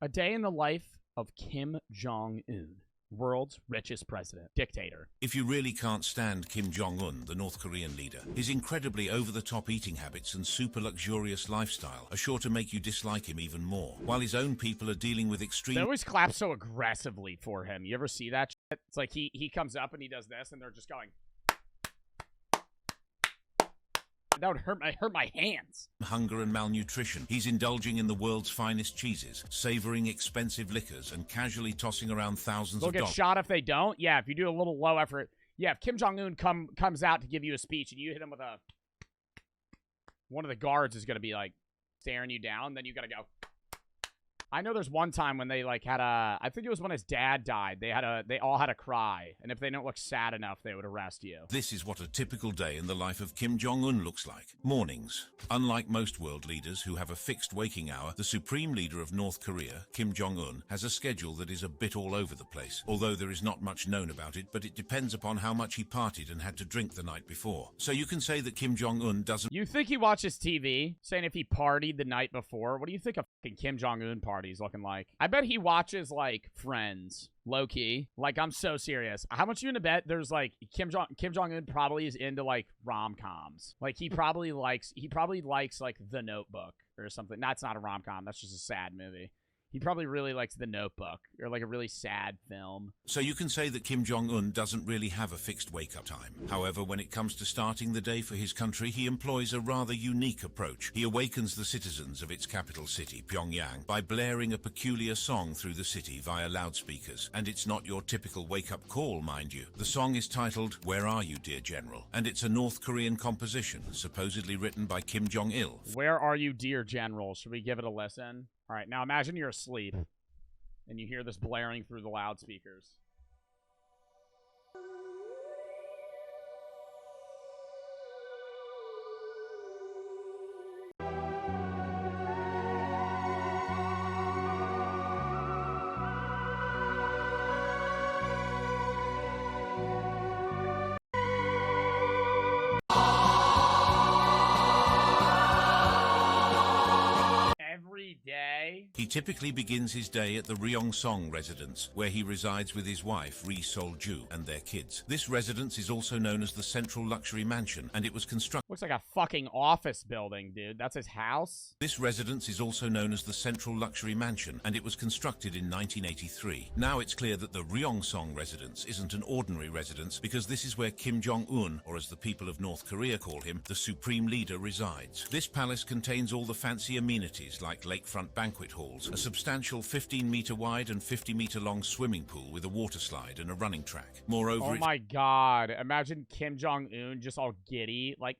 A day in the life of Kim Jong-un, world's richest president, dictator. If you really can't stand Kim Jong-un, the North Korean leader, his incredibly over-the-top eating habits and super luxurious lifestyle are sure to make you dislike him even more, while his own people are dealing with extreme... They always clap so aggressively for him. You ever see that shit? It's like he comes up and he does this, and they're just going... That would hurt my hands. Hunger and malnutrition. He's indulging in the world's finest cheeses, savoring expensive liquors, and casually tossing around thousands They'll of get dollars. shot if they don't? Yeah, if you do a little low effort. Yeah, if Kim Jong-un comes out to give you a speech and you hit him with a... One of the guards is going to be, like, staring you down, then you got to go... I know there's one time when they, like, had a... I think it was when his dad died. They all had a cry. And if they don't look sad enough, they would arrest you. This is what a typical day in the life of Kim Jong-un looks like. Mornings. Unlike most world leaders who have a fixed waking hour, the supreme leader of North Korea, Kim Jong-un, has a schedule that is a bit all over the place. Although there is not much known about it, but it depends upon how much he partied and had to drink the night before. So you can say that Kim Jong-un doesn't... You think he watches TV? Saying if he partied the night before? What do you think a fucking Kim Jong-un party's looking like? I bet he watches, like, Friends. Low-key. Like, I'm so serious. How much you gonna bet there's, like, Kim Jong-un probably is into, like, rom-coms. Like, he probably likes, like, The Notebook or something. That's not a rom-com. That's just a sad movie. He probably really likes The Notebook, or like a really sad film. So you can say that Kim Jong-un doesn't really have a fixed wake-up time. However, when it comes to starting the day for his country, he employs a rather unique approach. He awakens the citizens of its capital city, Pyongyang, by blaring a peculiar song through the city via loudspeakers. And it's not your typical wake-up call, mind you. The song is titled, "Where Are You, Dear General?" And it's a North Korean composition, supposedly written by Kim Jong-il. Where are you, dear general? Should we give it a listen? All right, now imagine you're asleep, and you hear this blaring through the loudspeakers. He typically begins his day at the Ryong-song residence, where he resides with his wife, Ri Sol-ju, and their kids. This residence is also known as the Central Luxury Mansion, and it was constructed... Looks like a fucking office building, dude. That's his house? This residence is also known as the Central Luxury Mansion, and it was constructed in 1983. Now it's clear that the Ryong-song residence isn't an ordinary residence, because this is where Kim Jong-un, or as the people of North Korea call him, the supreme leader, resides. This palace contains all the fancy amenities like lakefront banquet halls, a substantial 15-meter wide and 50-meter long swimming pool with a water slide and a running track. Moreover, oh my god, imagine Kim Jong-un just all giddy, like,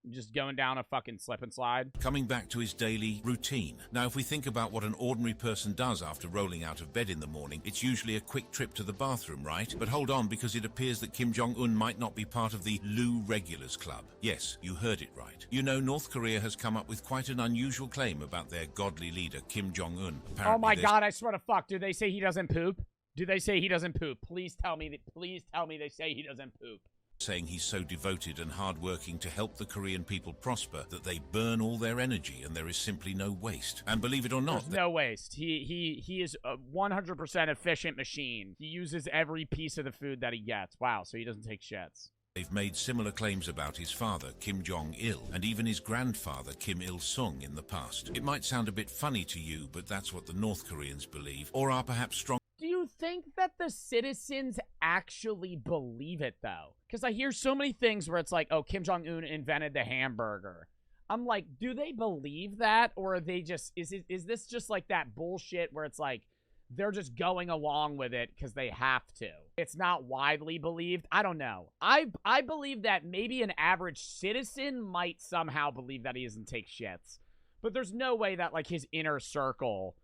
just going down a fucking slip and slide. Coming back to his daily routine. Now, if we think about what an ordinary person does after rolling out of bed in the morning, it's usually a quick trip to the bathroom, right? But hold on, because it appears that Kim Jong-un might not be part of the Loo Regulars Club. Yes, you heard it right. You know, North Korea has come up with quite an unusual claim about their godly leader, Kim Jong-un. Oh my god, I swear to fuck. Do they say he doesn't poop? Do they say he doesn't poop? Please tell me they say he doesn't poop. Saying he's so devoted and hardworking to help the Korean people prosper that they burn all their energy and there is simply no waste. And believe it or not, there's no waste. He is a 100% efficient machine. He uses every piece of the food that he gets. Wow, so he doesn't take shits. They've made similar claims about his father, Kim Jong-il, and even his grandfather, Kim Il-sung, in the past. It might sound a bit funny to you, but that's what the North Koreans believe, or are perhaps strong. Do you think that the citizens actually believe it, though? Because I hear so many things where it's like, oh, Kim Jong-un invented the hamburger. I'm like, do they believe that? Or are they just, is this just like that bullshit where it's like, they're just going along with it because they have to? It's not widely believed. I don't know. I believe that maybe an average citizen might somehow believe that he doesn't take shits. But there's no way that, like, his inner circle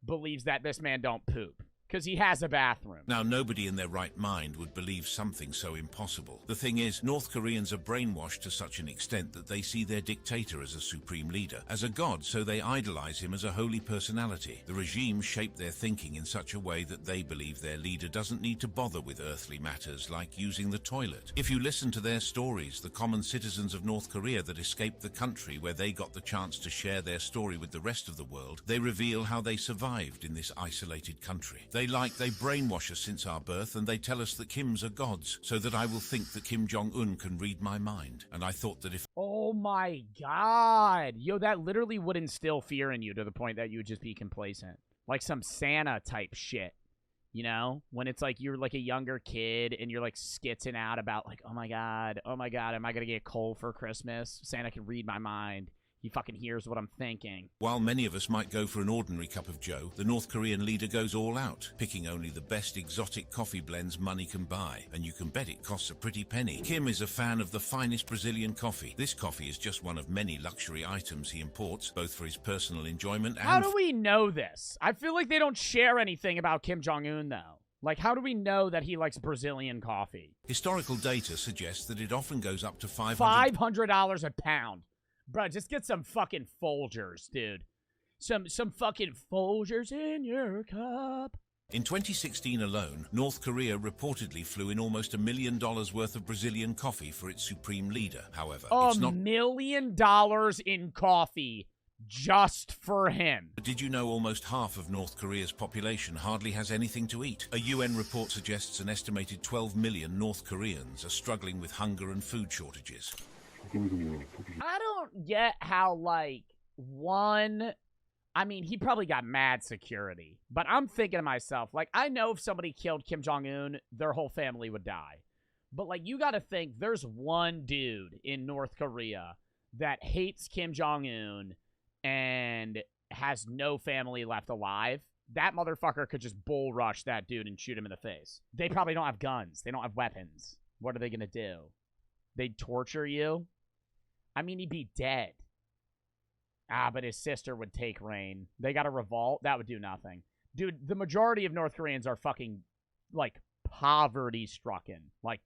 believes that this man don't poop. because he has a bathroom. Now, nobody in their right mind would believe something so impossible. The thing is, North Koreans are brainwashed to such an extent that they see their dictator as a supreme leader, as a god, so they idolize him as a holy personality. The regime shaped their thinking in such a way that they believe their leader doesn't need to bother with earthly matters like using the toilet. If you listen to their stories, the common citizens of North Korea that escaped the country where they got the chance to share their story with the rest of the world, they reveal how they survived in this isolated country. They brainwash us since our birth, and they tell us that Kims are gods, so that I will think that Kim Jong-un can read my mind. And I thought that if... Oh my god. Yo, that literally would instill fear in you to the point that you would just be complacent. Like some Santa type shit. You know? When it's like you're like a younger kid and you're like skitzing out about like, oh my god, am I gonna get coal for Christmas? Santa can read my mind. He fucking hears what I'm thinking. While many of us might go for an ordinary cup of joe, the North Korean leader goes all out, picking only the best exotic coffee blends money can buy, and you can bet it costs a pretty penny. Kim is a fan of the finest Brazilian coffee. This coffee is just one of many luxury items he imports, both for his personal enjoyment and... How do we know this? I feel like they don't share anything about Kim Jong-un, though. Like, how do we know that he likes Brazilian coffee? Historical data suggests that it often goes up to $500 a pound. Bro, just get some fucking Folgers, dude. Some fucking Folgers in your cup. In 2016 alone, North Korea reportedly flew in almost $1 million worth of Brazilian coffee for its supreme leader. However, it's not... $1 million in coffee just for him. Did you know almost half of North Korea's population hardly has anything to eat? A UN report suggests an estimated 12 million North Koreans are struggling with hunger and food shortages. I don't get how, like, I mean, he probably got mad security. But I'm thinking to myself, like, I know if somebody killed Kim Jong-un, their whole family would die. But, like, you gotta think, there's one dude in North Korea that hates Kim Jong-un and has no family left alive. That motherfucker could just bull rush that dude and shoot him in the face. They probably don't have guns. They don't have weapons. What are they gonna do? They'd torture you? I mean, he'd be dead. But his sister would take reign. They got a revolt. That would do nothing. Dude, the majority of North Koreans are fucking, like, poverty-strucken. Like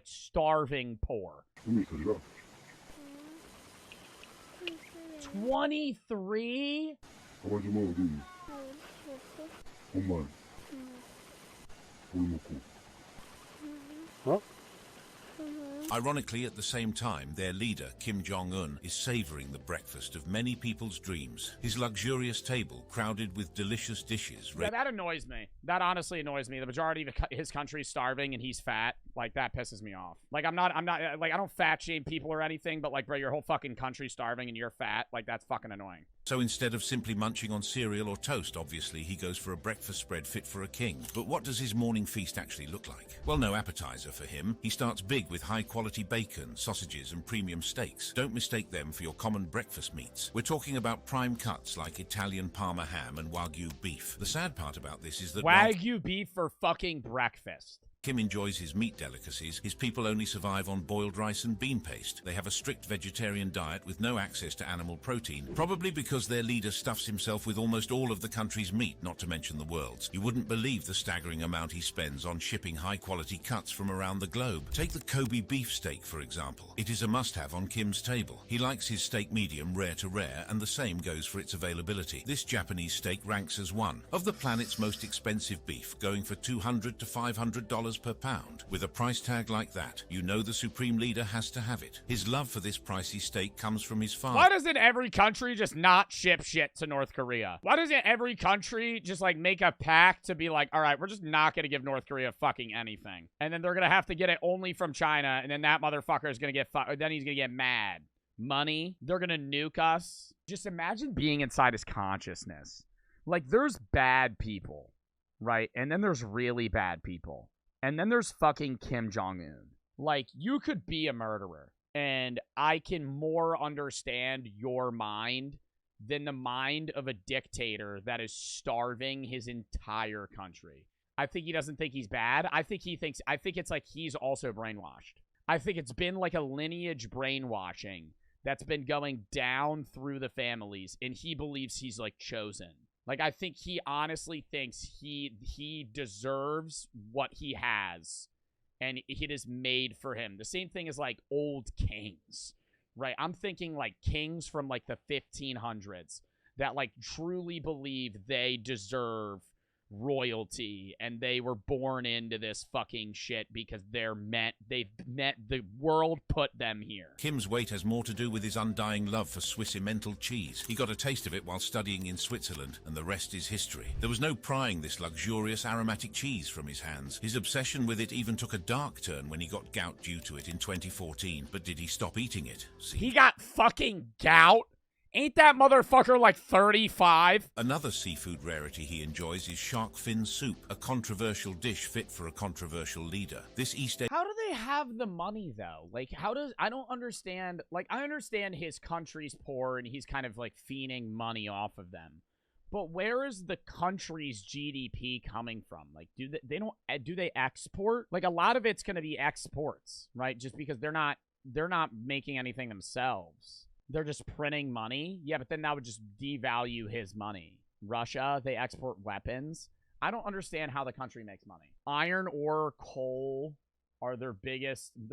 starving poor. 23? Huh? Ironically, at the same time, their leader, Kim Jong-un, is savoring the breakfast of many people's dreams. His luxurious table, crowded with delicious dishes... Yeah, that annoys me. That honestly annoys me. The majority of his country's starving and he's fat. Like, that pisses me off. Like, I'm not, like, I don't fat shame people or anything, but, like, bro, your whole fucking country's starving and you're fat. Like, that's fucking annoying. So instead of simply munching on cereal or toast, obviously, he goes for a breakfast spread fit for a king. But what does his morning feast actually look like? Well, no appetizer for him. He starts big with high-quality bacon, sausages, and premium steaks. Don't mistake them for your common breakfast meats. We're talking about prime cuts like Italian Parma ham and Wagyu beef. The sad part about this is that... Wagyu beef for fucking breakfast. Kim enjoys his meat delicacies. His people only survive on boiled rice and bean paste. They have a strict vegetarian diet with no access to animal protein, probably because their leader stuffs himself with almost all of the country's meat, not to mention the world's. You wouldn't believe the staggering amount he spends on shipping high-quality cuts from around the globe. Take the Kobe beef steak, for example. It is a must-have on Kim's table. He likes his steak medium rare to rare, and the same goes for its availability. This Japanese steak ranks as one of the planet's most expensive beef, going for $200 to $500 per pound. With a price tag like that, you know the supreme leader has to have it. His love for this pricey steak comes from his father. Why doesn't every country just not ship shit to North Korea? Why doesn't every country just, like, make a pact to be like, all right, we're just not gonna give North Korea fucking anything. And then they're gonna have to get it only from China, and then that motherfucker is gonna get then he's gonna get mad. Money. They're gonna nuke us. Just imagine being inside his consciousness. Like, there's bad people, right? And then there's really bad people. And then there's fucking Kim Jong-un. Like, you could be a murderer, and I can more understand your mind than the mind of a dictator that is starving his entire country. I think he doesn't think he's bad. I think it's like he's also brainwashed. I think it's been like a lineage brainwashing that's been going down through the families, and he believes he's, like, chosen. Like, I think he honestly thinks he deserves what he has, and it is made for him. The same thing as, like, old kings, right? I'm thinking, like, kings from, like, the 1500s that, like, truly believe they deserve royalty, and they were born into this fucking shit because the world put them here. Kim's weight has more to do with his undying love for Swiss Emmental cheese. He got a taste of it while studying in Switzerland, and the rest is history. There was no prying this luxurious aromatic cheese from his hands. His obsession with it even took a dark turn when he got gout due to it in 2014. But did he stop eating it? See? He got fucking gout? Ain't that motherfucker like 35? Another seafood rarity he enjoys is shark fin soup, a controversial dish fit for a controversial leader. This East End... How do they have the money, though? Like, I don't understand. Like, I understand his country's poor and he's kind of, like, fiending money off of them. But where is the country's GDP coming from? Like, do they export? Like, a lot of it's going to be exports, right? Just because they're not making anything themselves. They're just printing money. Yeah, but then that would just devalue his money. Russia, they export weapons. I don't understand how the country makes money. Iron ore, coal are the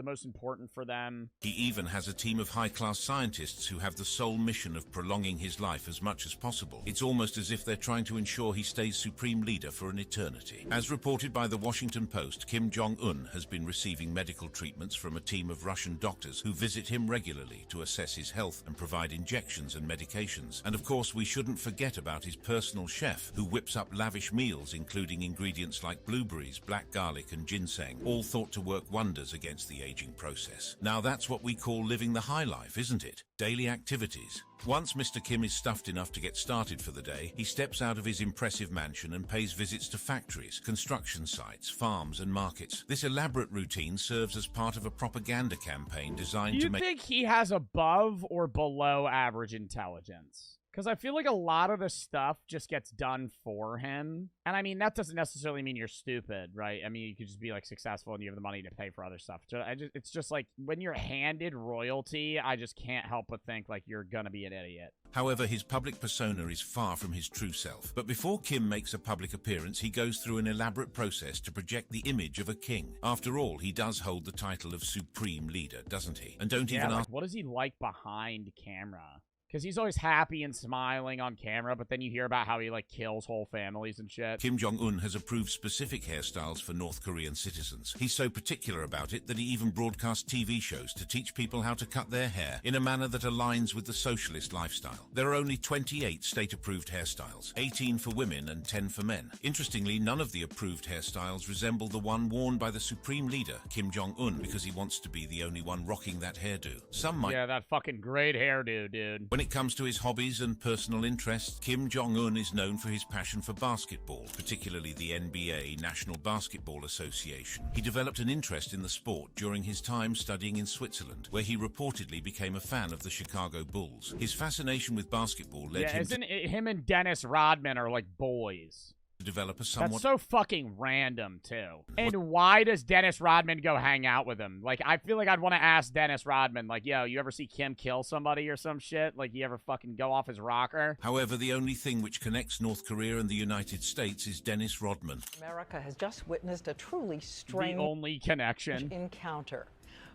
most important for them. He even has a team of high-class scientists who have the sole mission of prolonging his life as much as possible. It's almost as if they're trying to ensure he stays supreme leader for an eternity. As reported by the Washington Post, Kim Jong-un has been receiving medical treatments from a team of Russian doctors who visit him regularly to assess his health and provide injections and medications. And of course, we shouldn't forget about his personal chef, who whips up lavish meals including ingredients like blueberries, black garlic and ginseng, all thought to work wonders against the aging process. Now that's what we call living the high life, isn't it? Daily activities. Once Mr. Kim is stuffed enough to get started for the day, he steps out of his impressive mansion and pays visits to factories, construction sites, farms and markets. This elaborate routine serves as part of a propaganda campaign designed to make... Do you think he has above or below average intelligence? Because I feel like a lot of the stuff just gets done for him. And I mean, that doesn't necessarily mean you're stupid, right? I mean, you could just be like successful and you have the money to pay for other stuff. So it's just like when you're handed royalty, I just can't help but think like you're gonna be an idiot. However, his public persona is far from his true self. But before Kim makes a public appearance, he goes through an elaborate process to project the image of a king. After all, he does hold the title of supreme leader, doesn't he? And don't even ask... What is he like behind camera? Because he's always happy and smiling on camera, but then you hear about how he, like, kills whole families and shit. Kim Jong-un has approved specific hairstyles for North Korean citizens. He's so particular about it that he even broadcasts TV shows to teach people how to cut their hair in a manner that aligns with the socialist lifestyle. There are only 28 state-approved hairstyles, 18 for women and 10 for men. Interestingly, none of the approved hairstyles resemble the one worn by the supreme leader, Kim Jong-un, because he wants to be the only one rocking that hairdo. Some might... Yeah, that fucking great hairdo, dude. When it comes to his hobbies and personal interests, Kim Jong-un is known for his passion for basketball, particularly the NBA, National Basketball Association. He developed an interest in the sport during his time studying in Switzerland, where he reportedly became a fan of the Chicago Bulls. His fascination with basketball led him and Dennis Rodman are like boys. To develop a somewhat... That's so fucking random, too. And why does Dennis Rodman go hang out with him? Like, I feel like I'd want to ask Dennis Rodman, like, yo, you ever see Kim kill somebody or some shit? Like, you ever fucking go off his rocker? However, the only thing which connects North Korea and the United States is Dennis Rodman. America has just witnessed a truly strange... The only connection. ...encounter.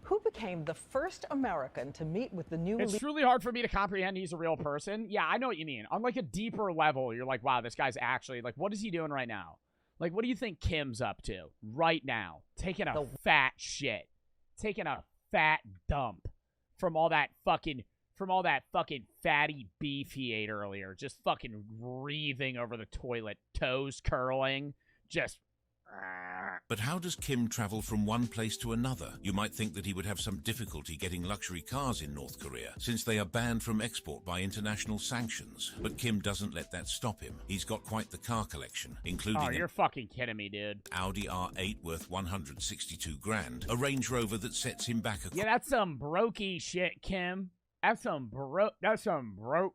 Who became the first American to meet with the new... It's truly hard for me to comprehend he's a real person. Yeah, I know what you mean. On, like, a deeper level, you're like, wow, this guy's actually... Like, what is he doing right now? Like, what do you think Kim's up to right now? Taking a fat shit. Taking a fat dump from all that fucking fatty beef he ate earlier. Just fucking wreathing over the toilet. Toes curling. Just... But how does Kim travel from one place to another? You might think that he would have some difficulty getting luxury cars in North Korea, since they are banned from export by international sanctions. But Kim doesn't let that stop him. He's got quite the car collection, including... Oh, you're fucking kidding me, dude. Audi R8 worth 162 grand, a Range Rover that sets him back a... Yeah, that's some brokey shit, Kim. That's some broke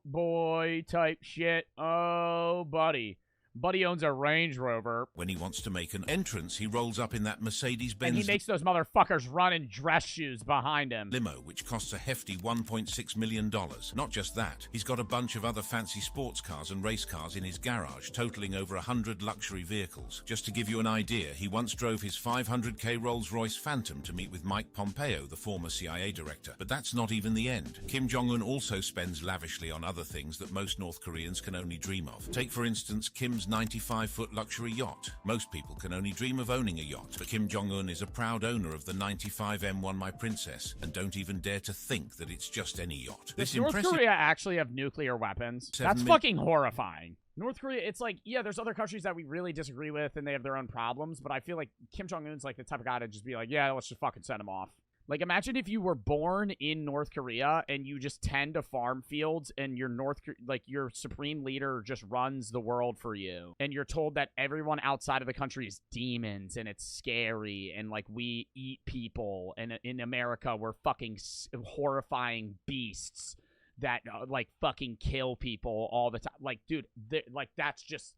boy type shit. Oh, buddy. Buddy owns a Range Rover. When he wants to make an entrance, he rolls up in that Mercedes-Benz And he makes those motherfuckers run in dress shoes behind him. limo, which costs a hefty $1.6 million. Not just that, he's got a bunch of other fancy sports cars and race cars in his garage, totaling over 100 luxury vehicles. Just to give you an idea, he once drove his 500k Rolls-Royce Phantom to meet with Mike Pompeo, the former CIA director. But that's not even the end. Kim Jong-un also spends lavishly on other things that most North Koreans can only dream of. Take, for instance, Kim's 95-foot luxury yacht. Most people can only dream of owning a yacht, but Kim Jong-un is a proud owner of the 95 M1 My Princess, and don't even dare to think that it's just any yacht. Does North Korea actually have nuclear weapons? That's fucking horrifying. North Korea, it's like, yeah, there's other countries that we really disagree with, and they have their own problems, but I feel like Kim Jong-un's like the type of guy to just be like, yeah, let's just fucking send him off. Like, imagine if you were born in North Korea and you just tend to farm fields and your your supreme leader just runs the world for you. And you're told that everyone outside of the country is demons and it's scary and, like, we eat people. And in America, we're fucking horrifying beasts that, like, fucking kill people all the time. Like, dude, that's just,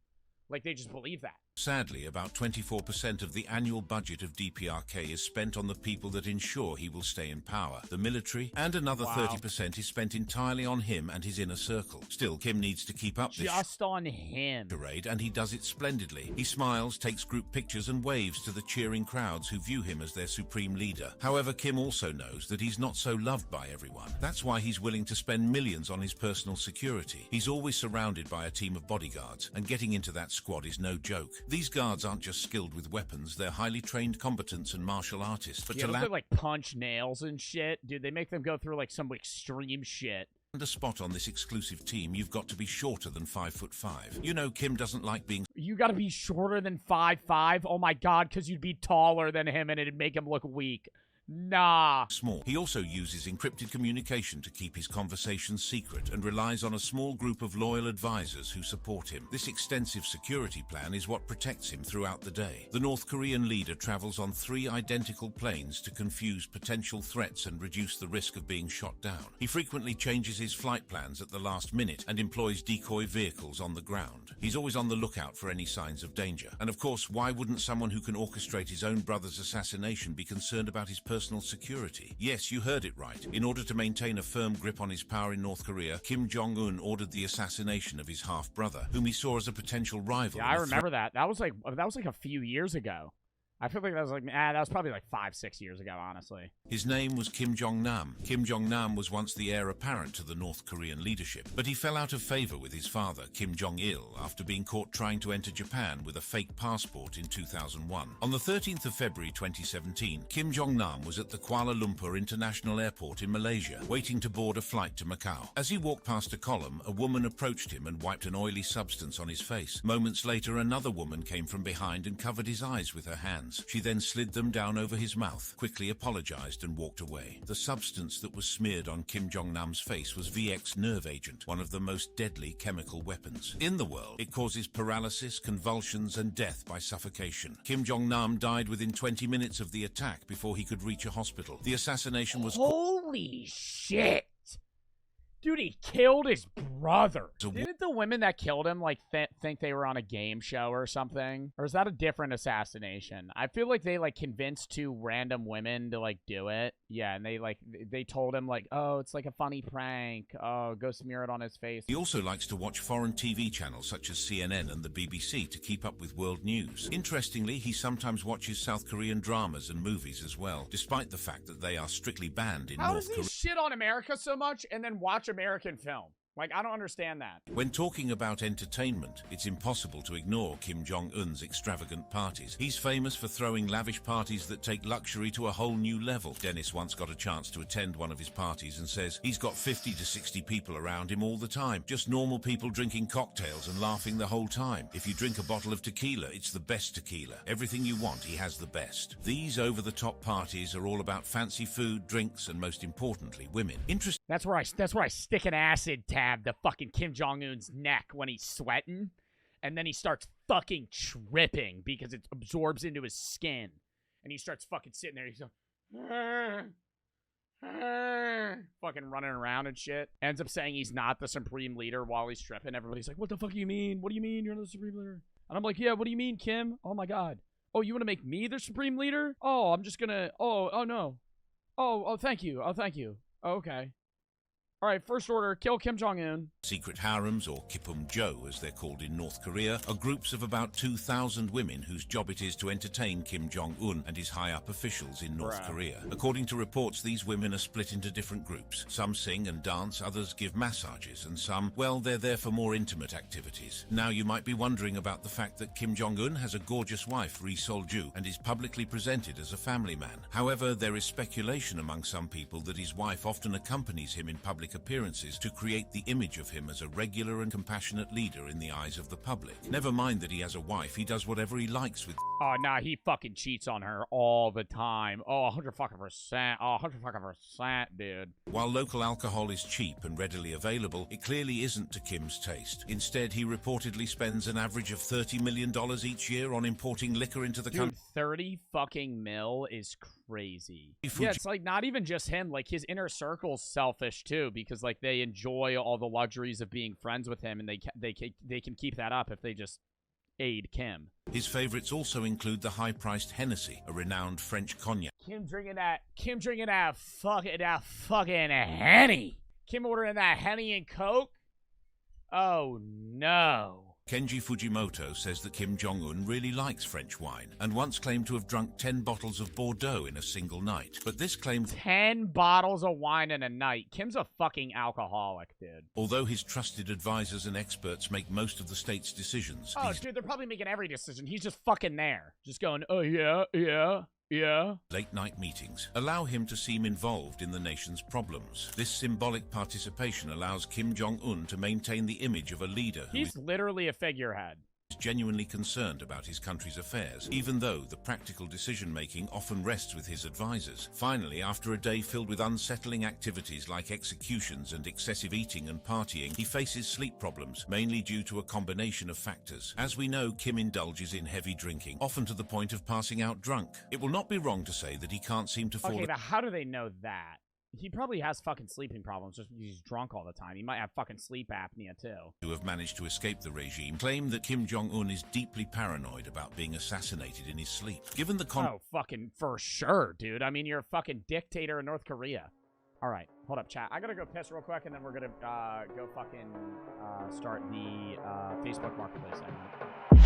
like, they just believe that. Sadly, about 24% of the annual budget of DPRK is spent on the people that ensure he will stay in power, the military, and another 30% is spent entirely on him and his inner circle. Still, Kim needs to keep up this just on him charade, and he does it splendidly. He smiles, takes group pictures, and waves to the cheering crowds who view him as their supreme leader. However, Kim also knows that he's not so loved by everyone. That's why he's willing to spend millions on his personal security. He's always surrounded by a team of bodyguards, and getting into that squad is no joke. These guards aren't just skilled with weapons, they're highly trained combatants and martial artists. But to like punch nails and shit, dude, they make them go through like some extreme shit. And a spot on this exclusive team, you've got to be shorter than 5'5". You know, Kim doesn't like being... You gotta be shorter than 5'5"? Oh my god, because you'd be taller than him and it'd make him look weak. Nah. Small. He also uses encrypted communication to keep his conversations secret and relies on a small group of loyal advisors who support him. This extensive security plan is what protects him throughout the day. The North Korean leader travels on 3 identical planes to confuse potential threats and reduce the risk of being shot down. He frequently changes his flight plans at the last minute and employs decoy vehicles on the ground. He's always on the lookout for any signs of danger. And of course, why wouldn't someone who can orchestrate his own brother's assassination be concerned about his personal security? Yes, you heard it right. In order to maintain a firm grip on his power in North Korea, Kim Jong-un ordered the assassination of his half-brother, whom he saw as a potential rival. Yeah, I remember that. That was like a few years ago. I feel like that was like, that was probably like 5-6 years ago, honestly. His name was Kim Jong-nam. Kim Jong-nam was once the heir apparent to the North Korean leadership, but he fell out of favor with his father, Kim Jong-il, after being caught trying to enter Japan with a fake passport in 2001. On the 13th of February 2017, Kim Jong-nam was at the Kuala Lumpur International Airport in Malaysia, waiting to board a flight to Macau. As he walked past a column, a woman approached him and wiped an oily substance on his face. Moments later, another woman came from behind and covered his eyes with her hands. She then slid them down over his mouth, quickly apologized and walked away. The substance that was smeared on Kim Jong-nam's face was VX nerve agent, one of the most deadly chemical weapons in the world. It causes paralysis, convulsions, and death by suffocation. Kim Jong-nam died within 20 minutes of the attack before he could reach a hospital. The assassination was... Holy shit! Dude, he killed his brother. Didn't the women that killed him, like, think they were on a game show or something? Or is that a different assassination? I feel like they, like, convinced 2 random women to, like, do it. Yeah, and they told him, like, oh, it's like a funny prank. Oh, go smear it on his face. He also likes to watch foreign TV channels such as CNN and the BBC to keep up with world news. Interestingly, he sometimes watches South Korean dramas and movies as well, despite the fact that they are strictly banned in North Korea. How does he shit on America so much and then watch American film? Like, I don't understand that. When talking about entertainment, it's impossible to ignore Kim Jong-un's extravagant parties. He's famous for throwing lavish parties that take luxury to a whole new level. Dennis once got a chance to attend one of his parties and says he's got 50 to 60 people around him all the time. Just normal people drinking cocktails and laughing the whole time. If you drink a bottle of tequila, it's the best tequila. Everything you want, he has the best. These over-the-top parties are all about fancy food, drinks, and most importantly, women. That's where I stick an acid tab to fucking Kim Jong-un's neck when he's sweating, and then he starts fucking tripping because it absorbs into his skin, and he starts fucking sitting there. He's like, Fucking running around and shit. Ends up saying he's not the supreme leader while he's tripping. Everybody's like, what the fuck do you mean? What do you mean you're not the supreme leader? And I'm like, yeah, what do you mean, Kim? Oh my god. Oh, you want to make me the supreme leader? Oh, I'm just gonna... Oh, no. Oh, thank you. Oh, thank you. Oh, okay. All right, first order, kill Kim Jong-un. Secret harems, or Kipum-jo as they're called in North Korea, are groups of about 2,000 women whose job it is to entertain Kim Jong-un and his high-up officials in North Korea. According to reports, these women are split into different groups. Some sing and dance, others give massages, and some, well, they're there for more intimate activities. Now, you might be wondering about the fact that Kim Jong-un has a gorgeous wife, Ri Sol-ju, and is publicly presented as a family man. However, there is speculation among some people that his wife often accompanies him in public appearances to create the image of him as a regular and compassionate leader in the eyes of the public. Never mind that he has a wife, he does whatever he likes with... Oh, nah, he fucking cheats on her all the time. Oh, 100%. Oh, 100%, dude. While local alcohol is cheap and readily available, it clearly isn't to Kim's taste. Instead, he reportedly spends an average of $30 million each year on importing liquor into the country. 30 fucking mil is crazy. Yeah, it's like not even just him, like his inner circle's selfish too, because like they enjoy all the luxuries of being friends with him, and they can keep that up if they just aid Kim. His favorites also include the high-priced Hennessy, a renowned French cognac. Kim drinking that fucking Henny. Kim ordering that Henny and Coke. Oh no. Kenji Fujimoto says that Kim Jong-un really likes French wine and once claimed to have drunk 10 bottles of Bordeaux in a single night. But this claim... 10 bottles of wine in a night. Kim's a fucking alcoholic, dude. Although his trusted advisors and experts make most of the state's decisions... Oh, dude, they're probably making every decision. He's just fucking there. Just going, oh, yeah. Late-night meetings allow him to seem involved in the nation's problems. This symbolic participation allows Kim Jong-un to maintain the image of a leader who He's literally a figurehead. is genuinely concerned about his country's affairs, even though the practical decision-making often rests with his advisors. Finally, after a day filled with unsettling activities like executions and excessive eating and partying, he faces sleep problems, mainly due to a combination of factors. As we know, Kim indulges in heavy drinking, often to the point of passing out drunk. It will not be wrong to say that he can't seem to fall... Okay, but how do they know that? He probably has fucking sleeping problems just because he's drunk all the time. He might have fucking sleep apnea, too. ...who have managed to escape the regime claim that Kim Jong-un is deeply paranoid about being assassinated in his sleep. Given the Oh, fucking for sure, dude. I mean, you're a fucking dictator in North Korea. All right, hold up, chat. I gotta go piss real quick, and then we're gonna go fucking start the Facebook Marketplace segment.